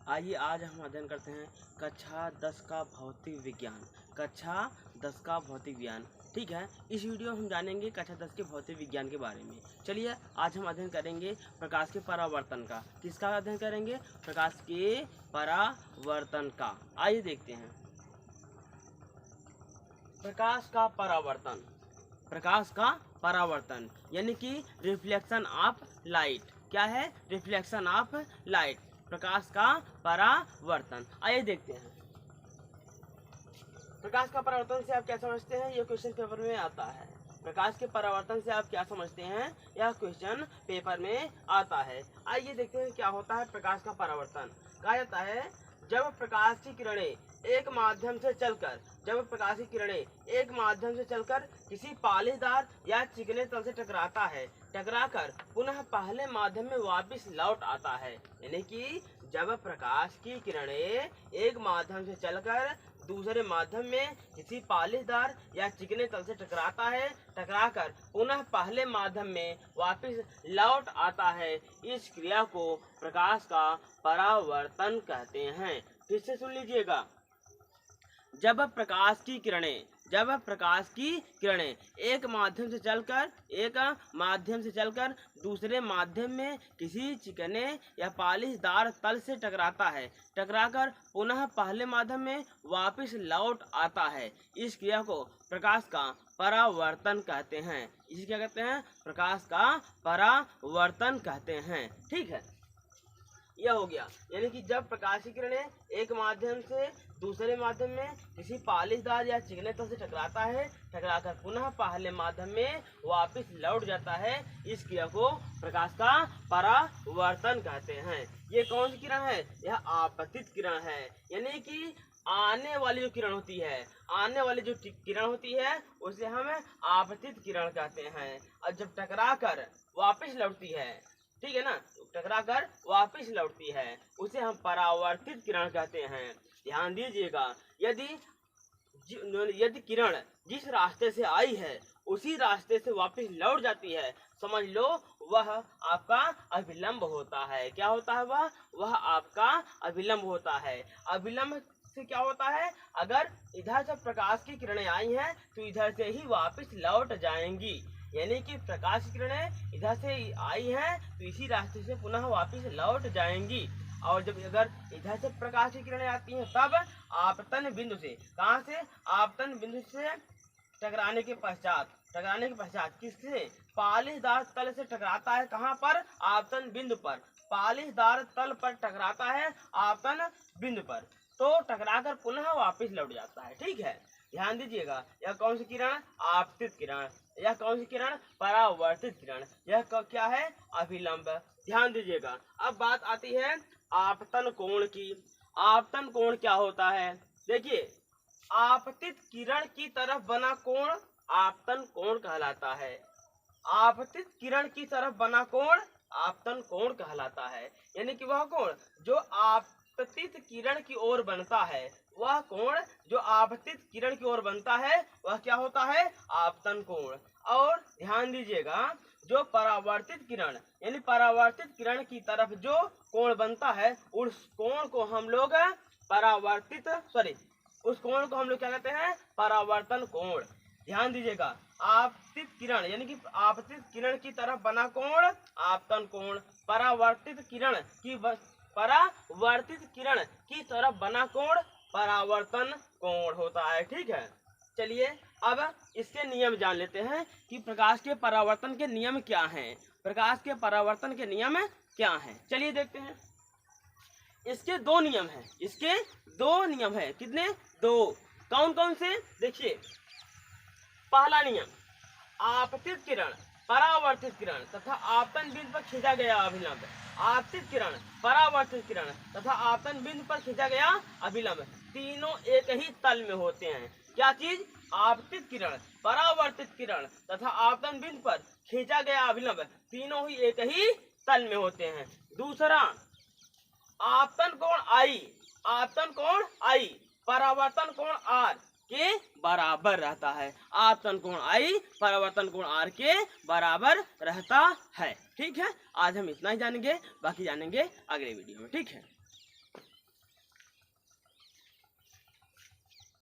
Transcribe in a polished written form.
आइए आज हम अध्ययन करते हैं कक्षा 10 का भौतिक विज्ञान। कक्षा 10 का भौतिक विज्ञान, ठीक है। इस वीडियो में हम जानेंगे कक्षा 10 के भौतिक विज्ञान के बारे में। चलिए आज हम अध्ययन करेंगे प्रकाश के परावर्तन का। किसका अध्ययन करेंगे? प्रकाश के परावर्तन का। आइए देखते हैं। प्रकाश का परावर्तन, प्रकाश का परावर्तन यानी कि रिफ्लेक्शन ऑफ लाइट। क्या है? रिफ्लेक्शन ऑफ लाइट, प्रकाश का परावर्तन। आइए देखते हैं। प्रकाश का परावर्तन से आप क्या समझते हैं? यह क्वेश्चन पेपर में आता है। प्रकाश के परावर्तन से आप क्या समझते हैं? यह क्वेश्चन पेपर में आता है। आइए देखते हैं क्या होता है प्रकाश का परावर्तन। कहा जाता है जब प्रकाश की किरणें एक माध्यम से चलकर किसी पालीदार या चिकने तल से टकराकर पुनः पहले माध्यम में वापस लौट आता है। यानी कि जब प्रकाश की किरणें एक माध्यम से चलकर दूसरे माध्यम में किसी पालीदार या चिकने तल से टकराकर पुनः पहले माध्यम में वापस लौट आता है, इस क्रिया को प्रकाश का परावर्तन कहते हैं। फिर से सुन लीजिएगा। जब प्रकाश की किरणें एक माध्यम से चलकर दूसरे माध्यम में किसी चिकने या पालिशदार तल से टकराकर पुनः पहले माध्यम में वापस लौट आता है, इस क्रिया को प्रकाश का परावर्तन कहते हैं। इसे क्या कहते हैं? प्रकाश का परावर्तन कहते हैं। ठीक है, यह हो गया। यानी कि जब प्रकाश की किरणें एक माध्यम से दूसरे माध्यम में किसी पालिशदार या चिकने तल से टकराकर पुनः पहले माध्यम में वापस लौट जाता है, इस क्रिया को प्रकाश का परावर्तन कहते हैं। ये कौन सी किरण है? यह आपतित किरण है। यानी कि आने वाली जो किरण होती है उसे हम आपतित किरण कहते हैं। और जब टकराकर वापस लौटती है, ठीक है ना, टकराकर वापस लौटती है, उसे हम परावर्तित किरण कहते हैं। ध्यान दीजिएगा, यदि किरण जिस रास्ते से आई है उसी रास्ते से वापस लौट जाती है, समझ लो वह आपका अभिलंब होता है। क्या होता है? वह आपका अभिलंब होता है। अभिलंब से क्या होता है? अगर इधर से प्रकाश की किरणें आई हैं तो इधर से ही वापस लौट जाएंगी। यानी कि प्रकाश की किरणें इधर से आई हैं तो इसी रास्ते से पुनः वापस लौट जाएंगी। और जब अगर इधर से प्रकाश की किरणें आती हैं तब आपतन बिंदु से, कहाँ से? आपतन बिंदु से टकराने के पश्चात किससे? पालिशदार तल से टकराता है। कहाँ पर? आपतन बिंदु पर। पालिशदार तल पर टकराता है आपतन बिंदु पर, तो टकराकर पुनः वापस लौट जाता है। ठीक है, ध्यान दीजिएगा। यह कौन सी किरण? आपतित किरण। यह कौन सी किरण? परावर्तित किरण। यह क्या है? अभिलंब। ध्यान दीजिएगा। अब बात आती है आपतन कोण की। आपतन कोण क्या होता है? देखिए, आपतित किरण की तरफ बना कोण आपतन कोण कहलाता है। आपतित किरण की तरफ बना कोण आपतन कोण कहलाता है। यानी कि वह कोण जो आपतित किरण की ओर बनता है, वह कोण जो आपतित किरण की ओर बनता है वह क्या होता है? आपतन कोण। और ध्यान दीजिएगा, जो परावर्तित किरण यानी परावर्तित किरण की तरफ जो कोण बनता है उस कोण को हम लोग क्या कहते हैं? परावर्तन कोण। ध्यान दीजिएगा, आपतित किरण यानी कि आपतित किरण की तरफ बना कोण आपतन कोण, परावर्तित किरण की तरफ बना कोण परावर्तन कोण होता है। ठीक है, चलिए अब इसके नियम जान लेते हैं कि प्रकाश के परावर्तन के नियम क्या हैं। प्रकाश के परावर्तन के नियम क्या हैं? चलिए देखते हैं। इसके दो नियम हैं। कितने? 2। कौन कौन से? देखिए, पहला नियम, आपतित किरण परावर्तित किरण तथा आपतन बिंदु पर खींचा गया अभिलंब। आपतित किरण, परावर्तित किरण तथा आपतन बिंदु पर खींचा गया अभिलंब तीनों एक ही तल में होते हैं। क्या चीज? आपतित किरण, परावर्तित किरण तथा आपतन बिंदु पर खींचा गया अभिलंब तीनों ही एक ही तल में होते हैं। दूसरा, आपतन कोण I परावर्तन कोण R के बराबर रहता है। आपतन कोण I परावर्तन कोण R के बराबर रहता है। ठीक है, आज हम इतना ही जानेंगे, बाकी जानेंगे अगले वीडियो में। ठीक है।